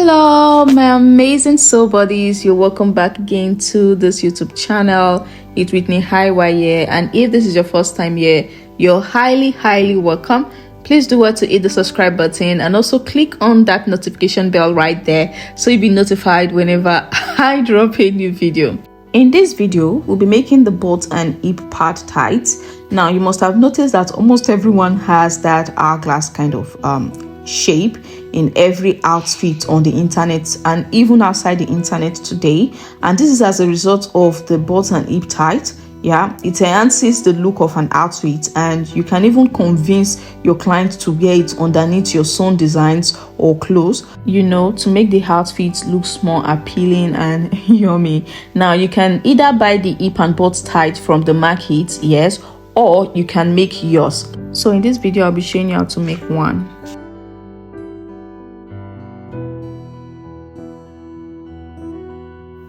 Hello my amazing soul buddies, you're welcome back again to this YouTube channel. It's Whitney IY here, and if this is your first time here, you're highly welcome. Please do well to hit the subscribe button and also click on that notification bell right there so you'll be notified whenever I drop a new video. In this video, we'll be making the butt and hip part tights. Now you must have noticed that almost everyone has that hourglass kind of shape in every outfit on the internet and even outside the internet today, and this is as a result of the butt and hip tight. It enhances the look of an outfit, and you can even convince your client to wear it underneath your sewn designs or clothes, to make the outfit look more appealing and yummy. Now you can either buy the hip and butt tight from the market, yes, or you can make yours. So in this video I'll be showing you how to make one.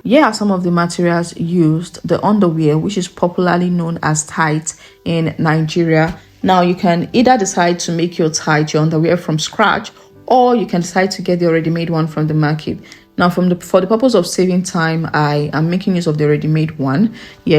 Here are some of the materials used. The underwear, which is popularly known as tights in Nigeria. Now you can either decide to make your underwear from scratch, or you can decide to get the ready-made one from the market. Now for the purpose of saving time, I am making use of the ready-made one.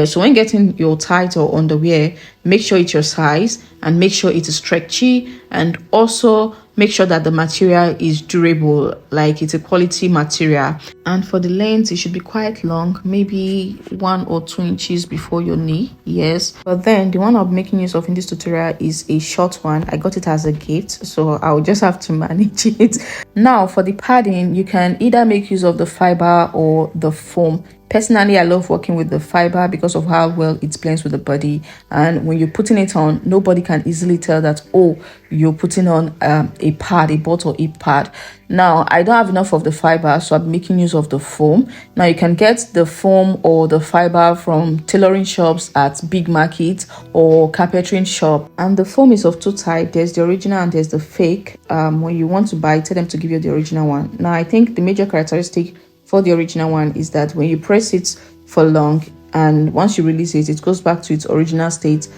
So when getting your tights or underwear, make sure it's your size and make sure it is stretchy, and also make sure that the material is durable, like it's a quality material. And for the length, it should be quite long, maybe 1 or 2 inches before your knee. Yes, but then the one I'm making use of in this tutorial is a short one. I got it as a gift, so I'll just have to manage it. Now for the padding, you can either make use of the fiber or the foam. Personally, I love working with the fiber because of how well it blends with the body, and when you're putting it on, nobody can easily tell that, oh, you're putting on a pad, a butt or hip pad. Now I don't have enough of the fiber, so I'm making use of the foam. Now you can get the foam or the fiber from tailoring shops at big markets or carpentering shop, and the foam is of two types. There's the original and there's the fake. When you want to buy, tell them to give you the original one. Now I think the major characteristic for the original one is that when you press it for long and once you release it, it goes back to its original state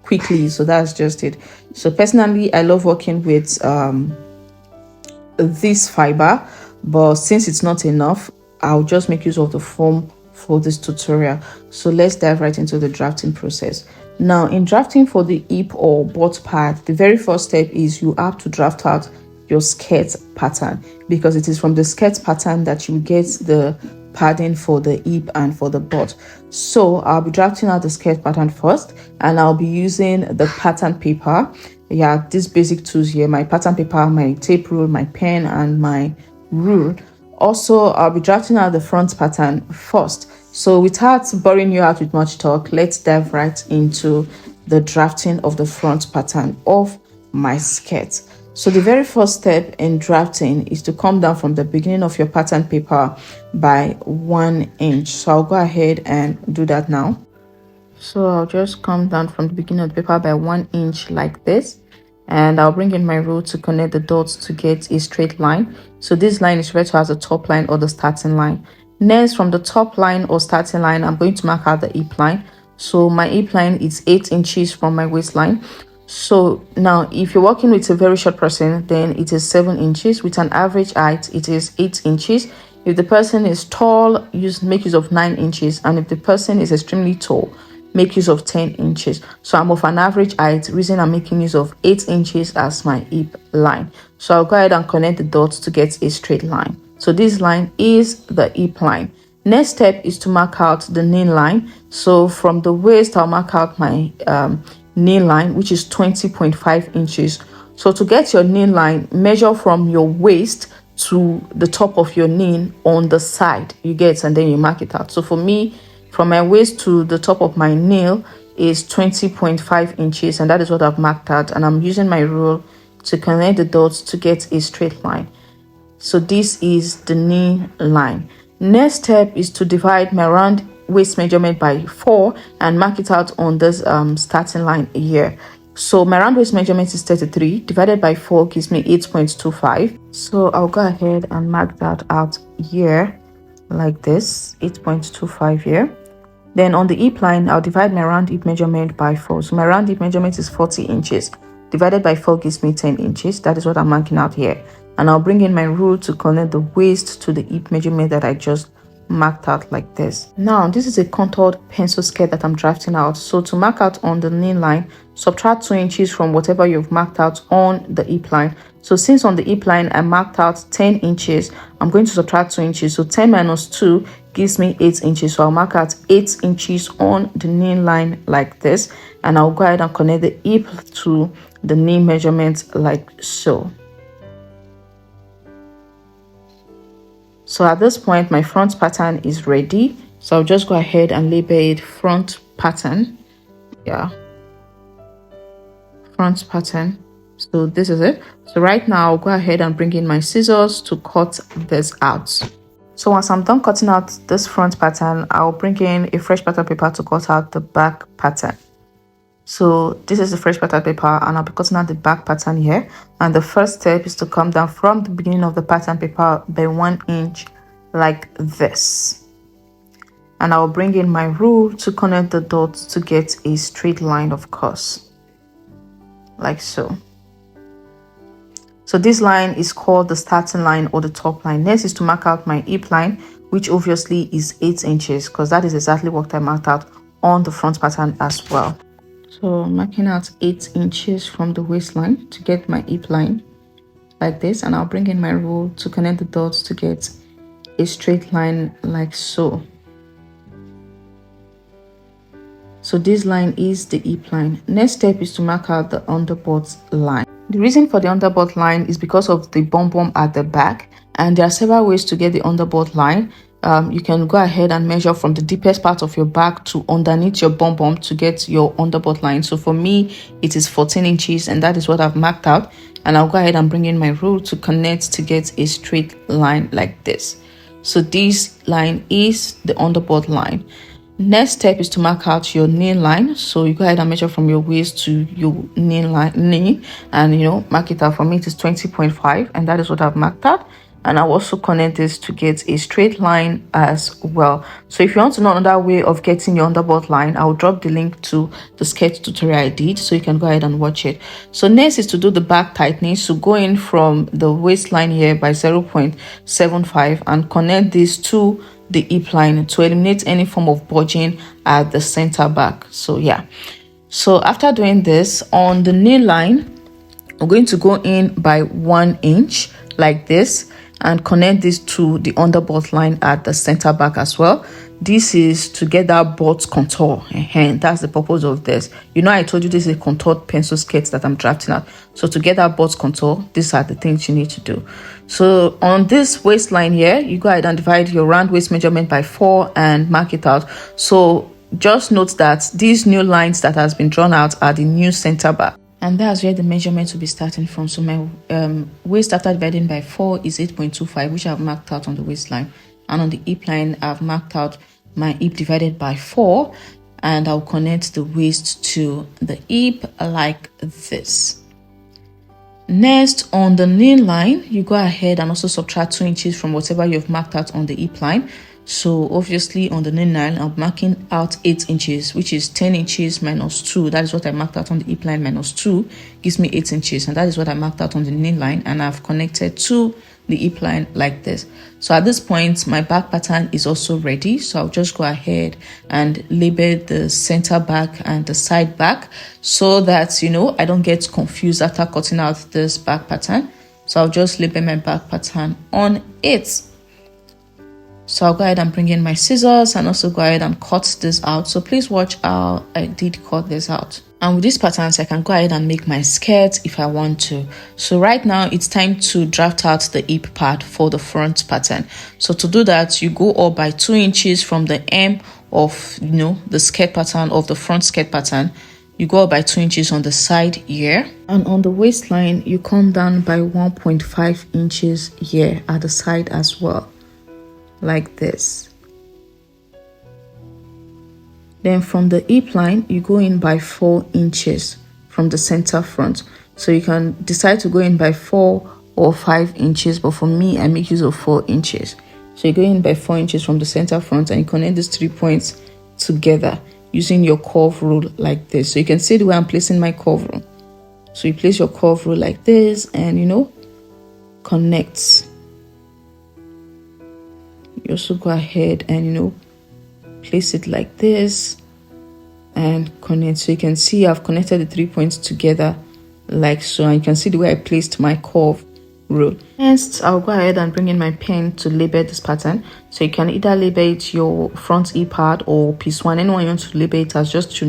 quickly. So that's just it. So personally, I love working with this fiber, but since it's not enough, I'll just make use of the foam for this tutorial. So let's dive right into the drafting process. Now in drafting for the hip or butt part, the very first step is you have to draft out your skirt pattern, because it is from the skirt pattern that you get the padding for the hip and for the butt. So I'll be drafting out the skirt pattern first, and I'll be using the pattern paper. These basic tools here: my pattern paper, my tape rule, my pen, and my rule. Also, I'll be drafting out the front pattern first. So without boring you out with much talk, let's dive right into the drafting of the front pattern of my skirt. So the very first step in drafting is to come down from the beginning of your pattern paper by 1 inch. So I'll go ahead and do that now. So I'll just come down from the beginning of the paper by 1 inch like this, and I'll bring in my rule to connect the dots to get a straight line. So this line is referred to as the top line or the starting line. Next, from the top line or starting line, I'm going to mark out the hip line. So my hip line is 8 inches from my waistline. So now if you're working with a very short person, then it is 7 inches. With an average height, it is 8 inches. If the person is tall, make use of 9 inches, and if the person is extremely tall, make use of 10 inches. So I'm of an average height, reason I'm making use of 8 inches as my hip line. So I'll go ahead and connect the dots to get a straight line. So this line is the hip line. Next step is to mark out the knee line. So from the waist, I'll mark out my knee line, which is 20.5 inches. So to get your knee line, measure from your waist to the top of your knee on the side, and then you mark it out. So for me, from my waist to the top of my knee is 20.5 inches, and that is what I've marked out, and I'm using my rule to connect the dots to get a straight line. So this is the knee line. Next step is to divide my round waist measurement by 4 and mark it out on this starting line here. So my round waist measurement is 33, divided by 4 gives me 8.25. So I'll go ahead and mark that out here like this, 8.25 here. Then on the hip line, I'll divide my round hip measurement by 4. So my round hip measurement is 40 inches, divided by 4 gives me 10 inches. That is what I'm marking out here. and I'll bring in my rule to connect the waist to the hip measurement that I just marked out like this. Now this is a contoured pencil skirt that I'm drafting out. So to mark out on the knee line, subtract 2 inches from whatever you've marked out on the hip line. So since on the hip line I marked out 10 inches, I'm going to subtract 2 inches. So 10 minus 2 gives me 8 inches. So I'll mark out 8 inches on the knee line like this, and I'll go ahead and connect the hip to the knee measurement like so. So at this point, my front pattern is ready. So I'll just go ahead and label it front pattern. Yeah, front pattern. So this is it. So right now I'll go ahead and bring in my scissors to cut this out. So once I'm done cutting out this front pattern, I'll bring in a fresh pattern paper to cut out the back pattern. So this is the fresh pattern paper, and I'll be cutting out the back pattern here. And the first step is to come down from the beginning of the pattern paper by 1 inch like this. And I'll bring in my rule to connect the dots to get a straight line, of course, like so. So this line is called the starting line or the top line. Next is to mark out my hip line, which obviously is 8 inches because that is exactly what I marked out on the front pattern as well. So marking out 8 inches from the waistline to get my hip line like this, and I'll bring in my rule to connect the dots to get a straight line like so. So this line is the hip line. Next step is to mark out the underbutt line. The reason for the underbutt line is because of the bum bum at the back, and there are several ways to get the underbutt line. You can go ahead and measure from the deepest part of your back to underneath your bum bum to get your underbutt line. So for me, it is 14 inches, and that is what I've marked out. And I'll go ahead and bring in my rule to connect to get a straight line like this. So this line is the underbutt line. Next step is to mark out your knee line. So you go ahead and measure from your waist to your knee, and mark it out. For me, it is 20.5, and that is what I've marked out. And I'll also connect this to get a straight line as well. So if you want to know another way of getting your underbutt line, I'll drop the link to the skirt tutorial I did, so you can go ahead and watch it. So next is to do the back tightening. So go in from the waistline here by 0.75 and connect this to the hip line to eliminate any form of bulging at the center back. So yeah, so after doing this, on the knee line, I'm going to go in by 1 inch like this and connect this to the underbutt line at the center back as well. This is to get that butt contour, and that's the purpose of this. I told you this is a contoured pencil skirt that I'm drafting out. So to get that butt contour, these are the things you need to do. So on this waistline here, you go ahead and divide your round waist measurement by 4 and mark it out. So just note that these new lines that has been drawn out are the new center back. And that's where the measurement will be starting from. So my waist after dividing by 4 is 8.25, which I've marked out on the waistline. And on the hip line, I've marked out my hip divided by 4. And I'll connect the waist to the hip like this. Next, on the knee line, you go ahead and also subtract 2 inches from whatever you've marked out on the hip line. So obviously on the knee line, I'm marking out 8 inches, which is 10 inches minus 2. That is what I marked out on the hip line minus 2 gives me 8 inches. And that is what I marked out on the knee line. And I've connected to the hip line like this. So at this point, my back pattern is also ready. So I'll just go ahead and label the center back and the side back so that, I don't get confused after cutting out this back pattern. So I'll just label my back pattern on it. So I'll go ahead and bring in my scissors and also go ahead and cut this out. So please watch how I did cut this out. And with these patterns, I can go ahead and make my skirt if I want to. So right now, it's time to draft out the hip part for the front pattern. So to do that, you go up by 2 inches from the hem of, the skirt pattern of the front skirt pattern. You go up by 2 inches on the side here. And on the waistline, you come down by 1.5 inches here at the side as well, like this. Then from the hip line, you go in by 4 inches from the center front. So you can decide to go in by 4 or 5 inches, but for me, I make use of 4 inches. So you go in by 4 inches from the center front and you connect these 3 points together using your curve rule like this. So you can see the way I'm placing my curve rule. So you place your curve rule like this and, connects. You also go ahead and place it like this and connect. So you can see I've connected the 3 points together like so, and you can see the way I placed my curve rule. Next, I'll go ahead and bring in my pen to label this pattern. So you can either label it your front E part or piece 1, anyone you want to label it as, just to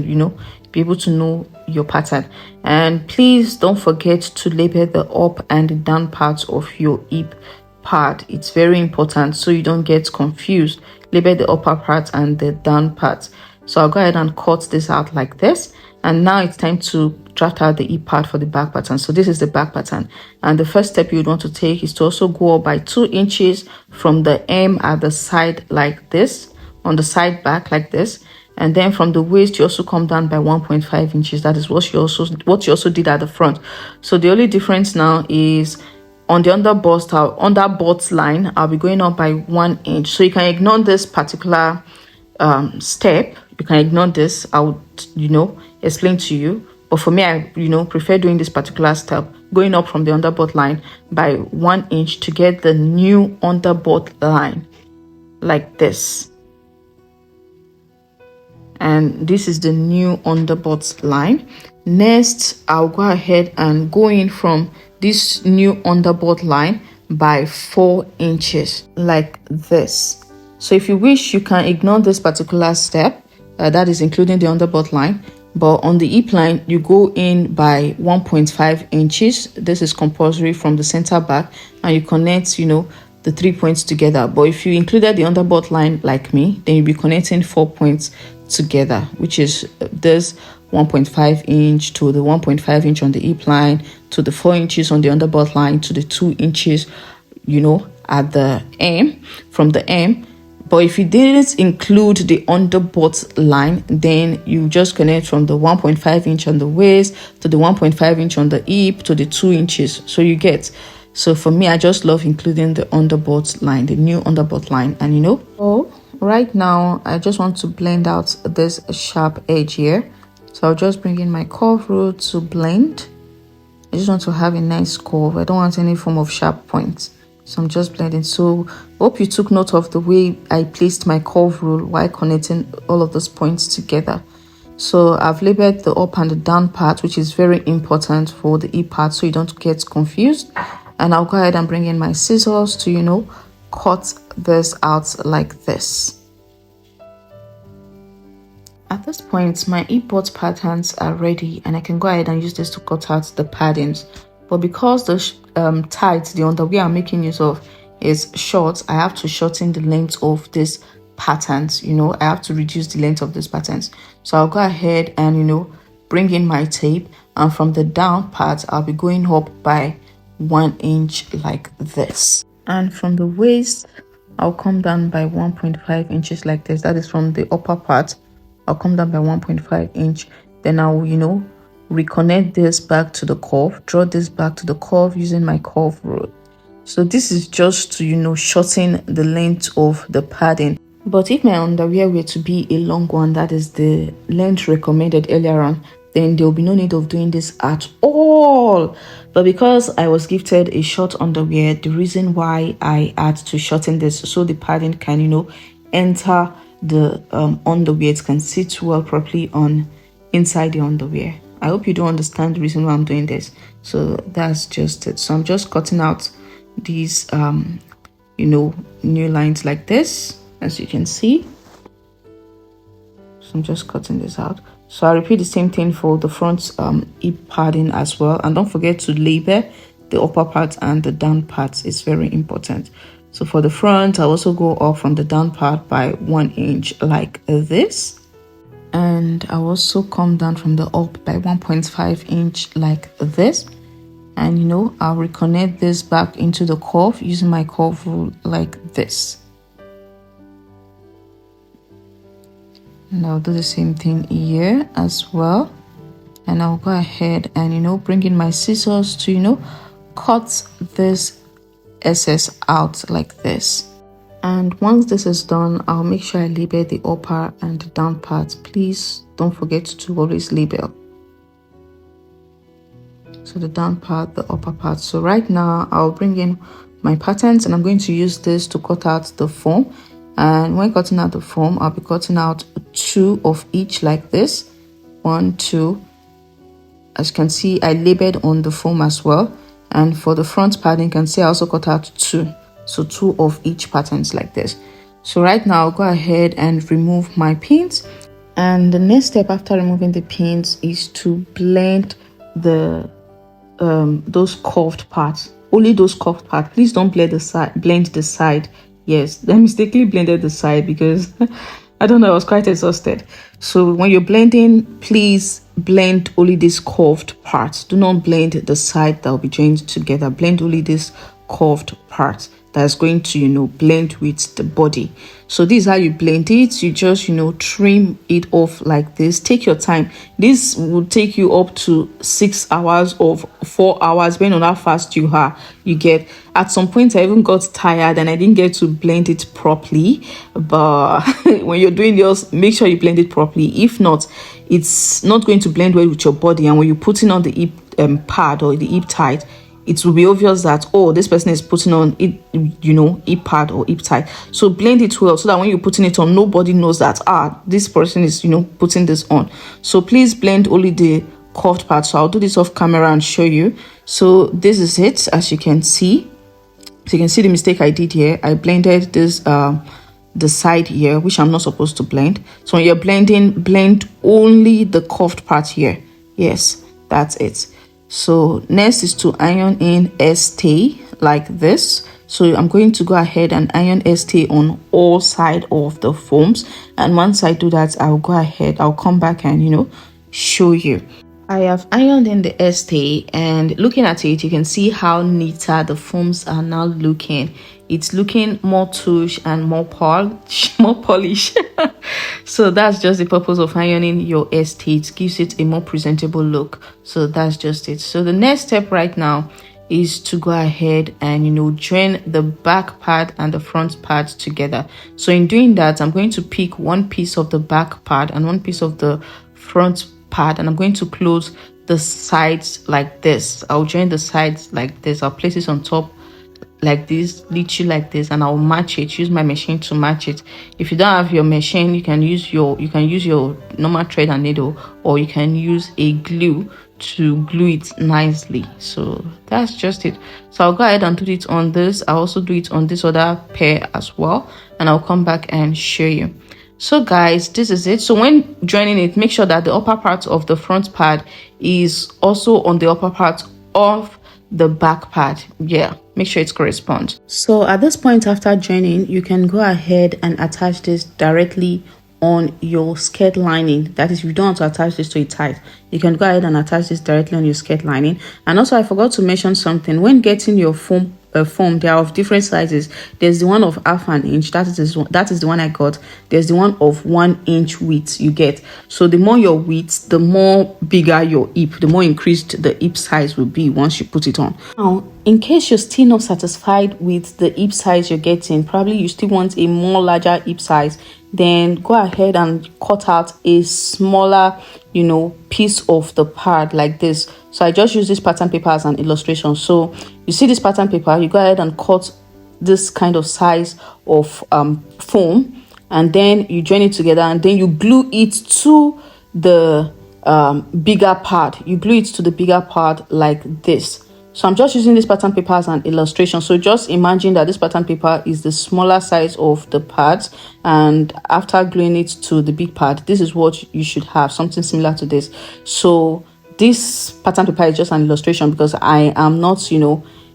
be able to know your pattern. And please don't forget to label the up and the down parts of your hip part. It's very important so you don't get confused. Label the upper part and the down part. So I'll go ahead and cut this out like this. And now it's time to draft out the E part for the back pattern. So this is the back pattern. And the first step you would want to take is to also go up by 2 inches from the hem at the side like this, on the side back like this. And then from the waist, you also come down by 1.5 inches. That is what you also did at the front. So the only difference now is on the under butt line, I'll be going up by 1 inch. So you can ignore this particular step. You can ignore this. I would explain to you, but for me, I prefer doing this particular step, going up from the under butt line by 1 inch to get the new under butt line like this. And this is the new under butt line. Next, I'll go ahead and go in from this new under butt line by 4 inches like this. So if you wish, you can ignore this particular step, that is including the under butt line, but on the hip line you go in by 1.5 inches. This is compulsory from the center back, and you connect the 3 points together. But if you included the under butt line like me, then you'll be connecting 4 points together, which is this 1.5 inch to the 1.5 inch on the hip line, to the 4 inches on the under butt line, to the 2 inches at the hem, from the hem. But if you didn't include the under butt line, then you just connect from the 1.5 inch on the waist to the 1.5 inch on the hip to the 2 inches. So you get. So for me, I just love including the under butt line, the new under butt line. And oh, right now, I just want to blend out this sharp edge here. So I'll just bring in my curve rule to blend. I just want to have a nice curve. I don't want any form of sharp points. So I'm just blending. So hope you took note of the way I placed my curve rule while connecting all of those points together. So I've labeled the up and the down part, which is very important for the E part, so you don't get confused. And I'll go ahead and bring in my scissors to, cut this out like this. At this point, my E part patterns are ready, and I can go ahead and use this to cut out the paddings. But because the tights, the underwear I'm making use of, is short, I have to shorten the length of these patterns. I have to reduce the length of these patterns. So I'll go ahead and bring in my tape, and from the down part I'll be going up by 1 inch like this. And from the waist I'll come down by 1.5 inches like this. That is from the upper part. I'll come down by 1.5 inch. Then I'll reconnect this back to the curve, draw this back to the curve using my curve rule. So this is just to shorten the length of the padding. But if my underwear were to be a long one, that is the length recommended earlier on, then there will be no need of doing this at all. But because I was gifted a short underwear, the reason why I had to shorten this so the padding can enter the underwear, it can sit well properly on inside the underwear. I hope you don't understand the reason why I'm doing this. So that's just it. So I'm just cutting out these new lines like this, as you can see. So I'm just cutting this out. So I repeat the same thing for the front hip padding as well. And don't forget to label the upper part and the down part. It's very important. So for the front, I'll also go up from the down part by 1 inch like this. And I'll also come down from the up by 1.5 inch like this. And I'll reconnect this back into the curve using my curve rule like this. And I'll do the same thing here as well. And I'll go ahead and bring in my scissors to cut this excess out like this. And once this is done, I'll make sure I label the upper and the down part. Please don't forget to always label. So to the down part, the upper part. So right now I'll bring in my patterns, and I'm going to use this to cut out the foam. And when cutting out the foam, I'll be cutting out 2 of each like this. 1, 2. As you can see, I labeled on the foam as well. And for the front pattern, you can see I also cut out 2. So 2 of each patterns like this. So right now I'll go ahead and remove my pins. And the next step after removing the pins is to blend the those curved parts. Only those curved parts. Please don't blend the side. Yes, I mistakenly blended the side because I don't know, I was quite exhausted. So when you're blending, please blend only these curved parts. Do not blend the side that will be joined together. Blend only this curved part that's going to blend with the body. So this is how you blend it. You just trim it off like this. Take your time. This will take you up to 6 hours or 4 hours, depending on how fast you are. You get, at some point I even got tired and I didn't get to blend it properly. But when you're doing yours, make sure you blend it properly. If not, it's not going to blend well with your body. And when you're putting on the hip pad or the hip tight, it will be obvious that, oh, this person is putting on it, hip pad or hip tie. So blend it well so that when you're putting it on, nobody knows that, this person is, putting this on. So please blend only the curved part. So I'll do this off camera and show you. So this is it, as you can see. So you can see the mistake I did here. I blended this, the side here, which I'm not supposed to blend. So when you're blending, blend only the curved part here. Yes, that's it. So next is to iron in stay like this. So I'm going to go ahead and iron stay on all sides of the foams. And once I do that, I'll go ahead, I'll come back and show you. I have ironed in the stay, and looking at it, you can see how neater the foams are now looking. It's looking more tush and more polish. So that's just the purpose of ironing your stay. It gives it a more presentable look. So that's just it. So the next step right now is to go ahead and join the back part and the front part together. So in doing that, I'm going to pick one piece of the back part and one piece of the front part, and I'm going to close the sides like this. I'll join the sides like this. I'll place it on top like this, literally like this, and I'll match it. Use my machine to match it. If you don't have your machine, you can use your normal thread and needle, or you can use a glue to glue it nicely. So that's just it. So I'll go ahead and do it on this. I'll also do it on this other pair as well, and I'll come back and show you. So guys, this is it. So when joining it, make sure that the upper part of the front part is also on the upper part of the back part. Yeah, make sure it corresponds. So at this point after joining, you can go ahead and attach this directly on your skirt lining. That is, if you don't want to attach this to a tight, you can go ahead and attach this directly on your skirt lining. And also, I forgot to mention something. When getting your foam, they are of different sizes. There's the one of half an inch. That is the one I got. There's the one of 1 inch width you get. So the more your width, the more bigger your hip, the more increased the hip size will be once you put it on. Now, in case you're still not satisfied with the hip size you're getting, probably you still want a more larger hip size, then go ahead and cut out a smaller piece of the pad like this. So I just use this pattern paper as an illustration. So you see this pattern paper, you go ahead and cut this kind of size of foam, and then you join it together, and then you glue it to the bigger pad. You glue it to the bigger pad like this. So I'm just using this pattern paper as an illustration. So just imagine that this pattern paper is the smaller size of the pads, and after gluing it to the big pad, this is what you should have, something similar to this. So this pattern paper is just an illustration because I am not,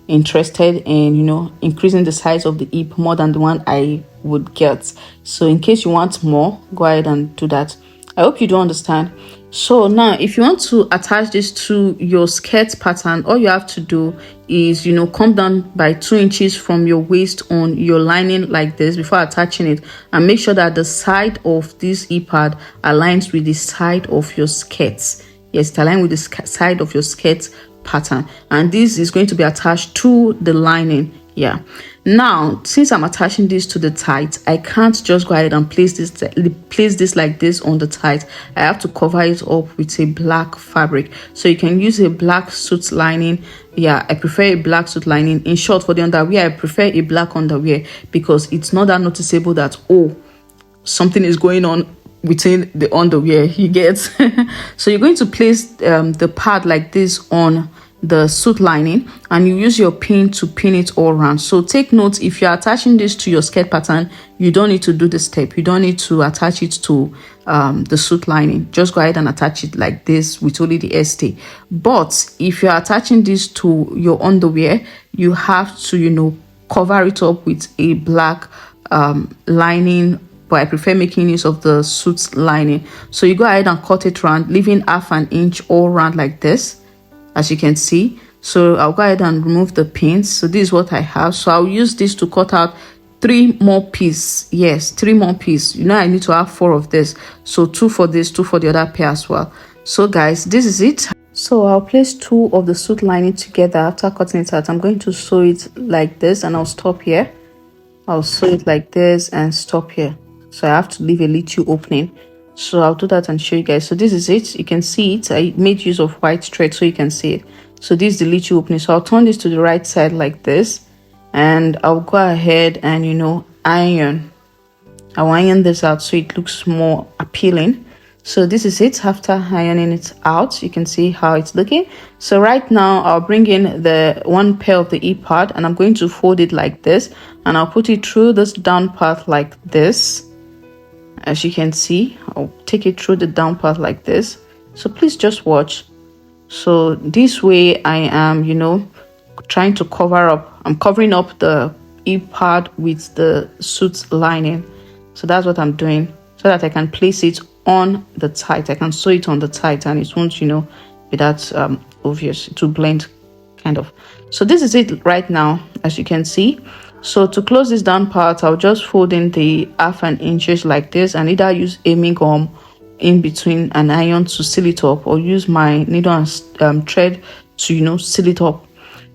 interested in, increasing the size of the hip more than the one I would get. So in case you want more, go ahead and do that. I hope you do understand. So now, if you want to attach this to your skirt pattern, all you have to do is, come down by 2 inches from your waist on your lining like this before attaching it, and make sure that the side of this hip pad aligns with the side of your skirts. Yes, it aligns with the side of your skirt pattern, and this is going to be attached to the lining. Yeah. Now, since I'm attaching this to the tight, I can't just go ahead and place this like this on the tight. I have to cover it up with a black fabric. So you can use a black suit lining. Yeah, I prefer a black suit lining. In short, for the underwear, I prefer a black underwear because it's not that noticeable that, oh, something is going on within the underwear, you get. So you're going to place the pad like this on the suit lining, and you use your pin to pin it all around. So take note, if you're attaching this to your skirt pattern, you don't need to do the step. You don't need to attach it to the suit lining. Just go ahead and attach it like this with only the ST. But if you're attaching this to your underwear, you have to, you know, cover it up with a black lining, but I prefer making use of the suit lining. So you go ahead and cut it round, leaving half an inch all round like this, as you can see. So I'll go ahead and remove the pins. So this is what I have. So I'll use this to cut out 3 more pieces. Yes, 3 more pieces. You know, I need to have 4 of this. So 2 for this, 2 for the other pair as well. So guys, this is it. So I'll place 2 of the suit lining together. After cutting it out, I'm going to sew it like this, and I'll stop here. I'll sew it like this and stop here. So I have to leave a little opening. So I'll do that and show you guys. So this is it. You can see it. I made use of white thread so you can see it. So this is the little opening. So I'll turn this to the right side like this, and I'll go ahead and, you know, iron. I'll iron this out so it looks more appealing. So this is it. After ironing it out, you can see how it's looking. So right now I'll bring in the one pair of the e-pad, and I'm going to fold it like this, and I'll put it through this down part like this. As you can see, I'll take it through the down part like this. So please just watch. So this way I am, you know, trying to cover up. I'm covering up the e-pad with the suit lining. So that's what I'm doing, so that I can place it on the tight. I can sew it on the tight, and it won't, you know, be that obvious. It will blend kind of. So this is it right now, as you can see. So to close this down part, I'll just fold in the half an inches like this, and either use aiming gum in between an iron to seal it up, or use my needle and thread to, you know, seal it up.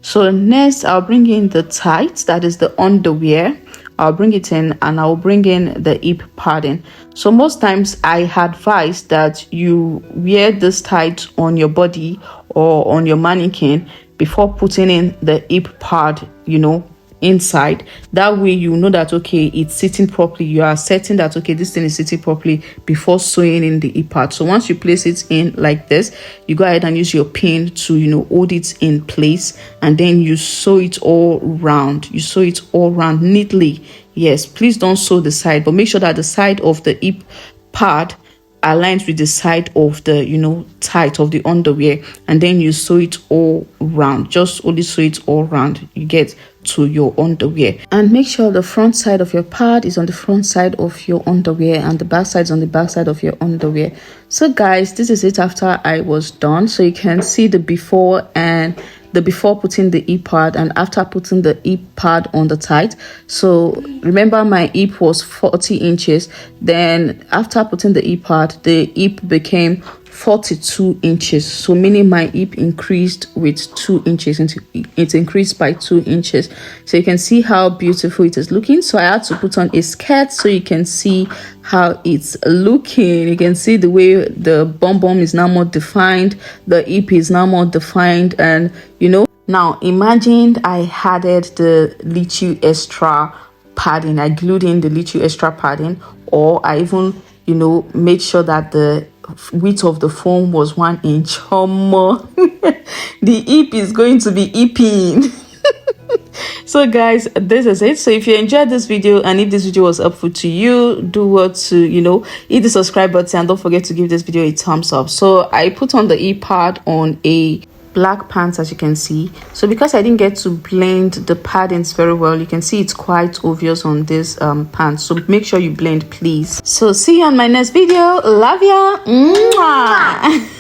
So next I'll bring in the tights, that is the underwear. I'll bring it in, and I'll bring in the hip padding. So most times I advise that you wear this tight on your body or on your mannequin before putting in the hip pad, you know, inside. That way you know that, okay, it's sitting properly. You are certain that, okay, this thing is sitting properly before sewing in the hip pad. So once you place it in like this, you go ahead and use your pin to, you know, hold it in place, and then you sew it all round. You sew it all round neatly. Yes, please don't sew the side, but make sure that the side of the hip pad aligns with the side of the, you know, tight of the underwear, and then you sew it all round. Just only sew it all round, you get, to your underwear. And make sure the front side of your pad is on the front side of your underwear, and the back side is on the back side of your underwear. So guys, this is it after I was done. So you can see the before and the before putting the hip pad, and after putting the hip pad on the tight. So remember, my hip was 40 inches. Then after putting the hip pad, the hip became 42 inches. So meaning my hip increased with 2 inches. It increased by 2 inches. So you can see how beautiful it is looking. So I had to put on a skirt so you can see how it's looking. You can see the way the bum is now more defined, the hip is now more defined, and you know, now imagine I added the little extra padding. I glued in the little extra padding, or I even, you know, made sure that the width of the foam was 1 inch or more. The hip is going to be hipping. So guys, this is it. So if you enjoyed this video, and if this video was helpful to you, do what to, you know, hit the subscribe button, and don't forget to give this video a thumbs up. So I put on the e-pad on a black pants, as you can see. So because I didn't get to blend the paddings very well, you can see it's quite obvious on this pants. So make sure you blend, please. So see you on my next video. Love ya. Mwah.